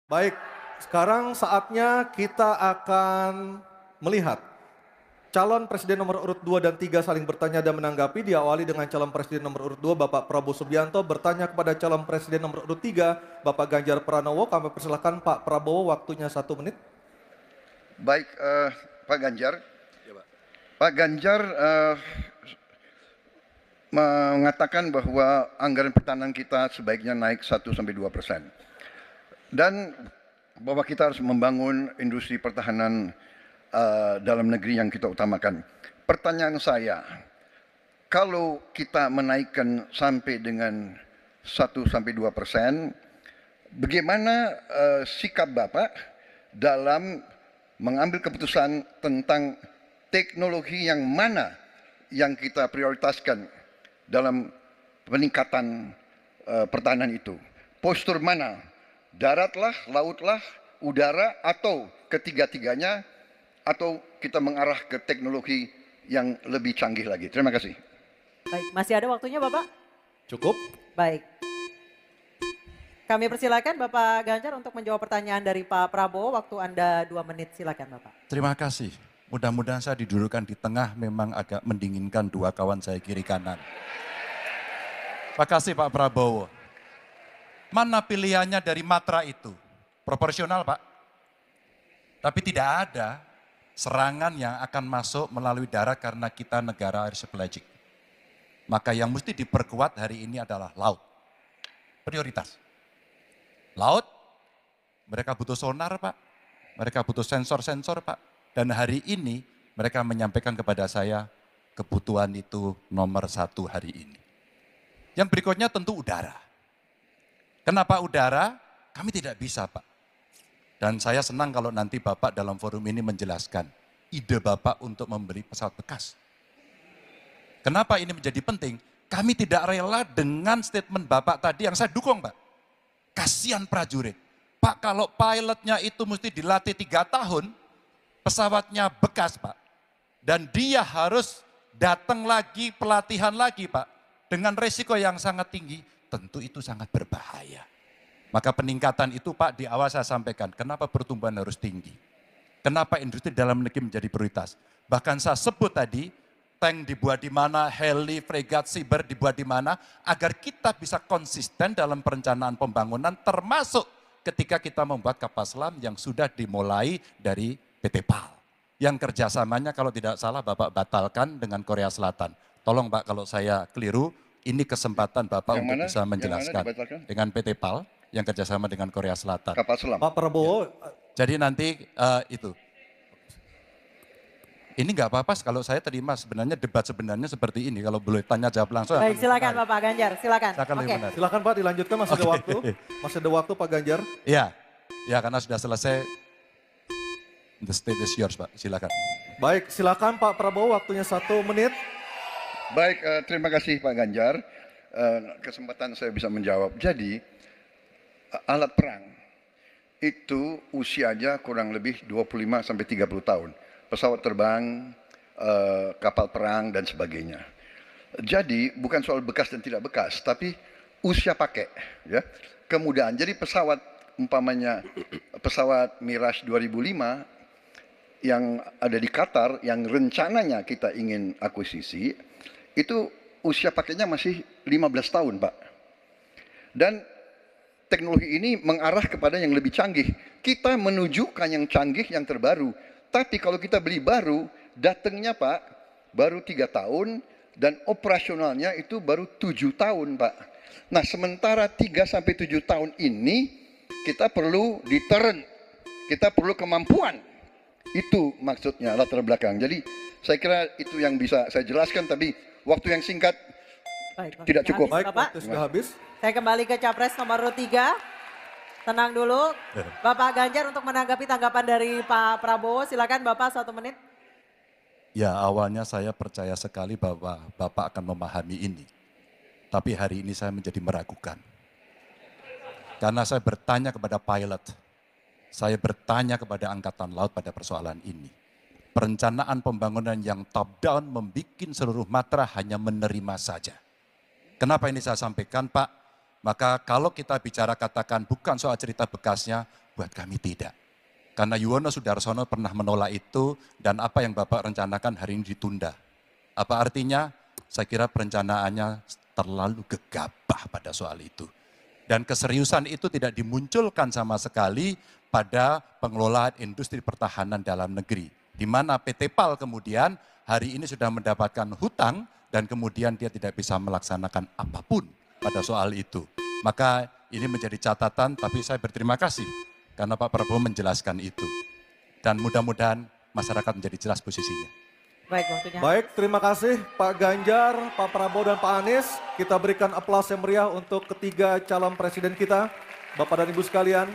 Baik, sekarang saatnya kita akan melihat calon presiden nomor urut 2 dan 3 saling bertanya dan menanggapi. Diawali dengan calon presiden nomor urut 2 Bapak Prabowo Subianto bertanya kepada calon presiden nomor urut 3 Bapak Ganjar Pranowo. Kami persilakan Pak Prabowo, waktunya 1 menit. Baik, Pak Ganjar. Ya, Pak. Pak Ganjar mengatakan bahwa anggaran pertahanan kita sebaiknya naik 1-2%. Dan bahwa kita harus membangun industri pertahanan dalam negeri yang kita utamakan. Pertanyaan saya, kalau kita menaikkan sampai dengan 1-2%, bagaimana sikap Bapak dalam mengambil keputusan tentang teknologi yang mana yang kita prioritaskan dalam peningkatan pertahanan itu? Postur mana? Daratlah, lautlah, udara, atau ketiga-tiganya, atau kita mengarah ke teknologi yang lebih canggih lagi? Terima kasih. Baik, masih ada waktunya Bapak? Cukup. Baik. Kami persilakan Bapak Ganjar untuk menjawab pertanyaan dari Pak Prabowo. Waktu Anda 2 menit, silakan Bapak. Terima kasih. Mudah-mudahan saya didudukkan di tengah memang agak mendinginkan dua kawan saya kiri kanan. Terima kasih Pak Prabowo. Mana pilihannya dari matra itu? Proporsional Pak. Tapi tidak ada serangan yang akan masuk melalui darat karena kita negara archipelagic. Maka yang mesti diperkuat hari ini adalah laut. Prioritas. Laut, mereka butuh sonar Pak. Mereka butuh sensor-sensor Pak. Dan hari ini mereka menyampaikan kepada saya kebutuhan itu nomor 1 hari ini. Yang berikutnya tentu udara. Kenapa udara? Kami tidak bisa Pak. Dan saya senang kalau nanti Bapak dalam forum ini menjelaskan ide Bapak untuk membeli pesawat bekas. Kenapa ini menjadi penting? Kami tidak rela dengan statement Bapak tadi yang saya dukung Pak. Kasihan prajurit. Pak kalau pilotnya itu mesti dilatih 3 tahun, pesawatnya bekas Pak. Dan dia harus datang lagi, pelatihan lagi Pak. Dengan resiko yang sangat tinggi, tentu itu sangat berbahaya. Maka peningkatan itu Pak di awal saya sampaikan, kenapa pertumbuhan harus tinggi? Kenapa industri dalam negeri menjadi prioritas? Bahkan saya sebut tadi, tank dibuat di mana, heli, fregat, cyber dibuat di mana, agar kita bisa konsisten dalam perencanaan pembangunan, termasuk ketika kita membuat kapal selam yang sudah dimulai dari PT PAL. Yang kerjasamanya kalau tidak salah Bapak batalkan dengan Korea Selatan. Tolong Pak kalau saya keliru, ini kesempatan Bapak Yang untuk mana? bisa menjelaskan. Yang mana dibatalkan? Dengan PT PAL yang kerjasama dengan Korea Selatan. Kapal selam. Pak Prabowo, Jadi nanti itu. Ini nggak apa-apa kalau saya terima sebenarnya debat sebenarnya seperti ini. Kalau boleh tanya jawab langsung. Baik, silakan Bapak Ganjar, silakan. Silakan Oke. lebih benar. silakan Pak dilanjutkan, masih ada Oke. waktu. Masih ada waktu Pak Ganjar. Iya, ya karena sudah selesai. The stage is yours Pak, silakan. Baik, silakan Pak Prabowo, waktunya 1 menit. Baik, terima kasih Pak Ganjar. Kesempatan saya bisa menjawab. Jadi, alat perang itu usianya kurang lebih 25-30 tahun. Pesawat terbang, kapal perang, dan sebagainya. Jadi, bukan soal bekas dan tidak bekas, tapi usia pakai. Ya. Kemudahan, jadi pesawat, umpamanya pesawat Mirage 2005, yang ada di Qatar, yang rencananya kita ingin akuisisi, itu usia pakainya masih 15 tahun Pak. Dan teknologi ini mengarah kepada yang lebih canggih. Kita menunjukkan yang canggih, yang terbaru. Tapi kalau kita beli baru, datangnya Pak, baru 3 tahun, dan operasionalnya itu baru 7 tahun Pak. Nah sementara 3-7 tahun ini, kita perlu deterrent, kita perlu kemampuan. Itu maksudnya latar belakang. Jadi saya kira itu yang bisa saya jelaskan, tapi waktu yang singkat Baik, tidak waktunya cukup. habis, Baik, Bapak. waktu sudah habis. Saya kembali ke Capres nomor 3. Tenang dulu. Bapak Ganjar untuk menanggapi tanggapan dari Pak Prabowo. Silakan Bapak 1 menit. Ya awalnya saya percaya sekali bahwa Bapak akan memahami ini. Tapi hari ini saya menjadi meragukan. Karena saya bertanya kepada pilot. Saya bertanya kepada Angkatan Laut pada persoalan ini. Perencanaan pembangunan yang top down membuat seluruh matra hanya menerima saja. Kenapa ini saya sampaikan Pak? Maka kalau kita bicara katakan bukan soal cerita bekasnya, buat kami tidak. Karena Yuwono Sudarsono pernah menolak itu dan apa yang Bapak rencanakan hari ini ditunda. Apa artinya? Saya kira perencanaannya terlalu gegabah pada soal itu. Dan keseriusan itu tidak dimunculkan sama sekali pada pengelolaan industri pertahanan dalam negeri. Di mana PT PAL kemudian hari ini sudah mendapatkan hutang dan kemudian dia tidak bisa melaksanakan apapun pada soal itu. Maka ini menjadi catatan, tapi saya berterima kasih karena Pak Prabowo menjelaskan itu. Dan mudah-mudahan masyarakat menjadi jelas posisinya. Baik, waktunya. Baik, terima kasih Pak Ganjar, Pak Prabowo dan Pak Anies. Kita berikan aplaus yang meriah untuk ketiga calon presiden kita. Bapak dan Ibu sekalian,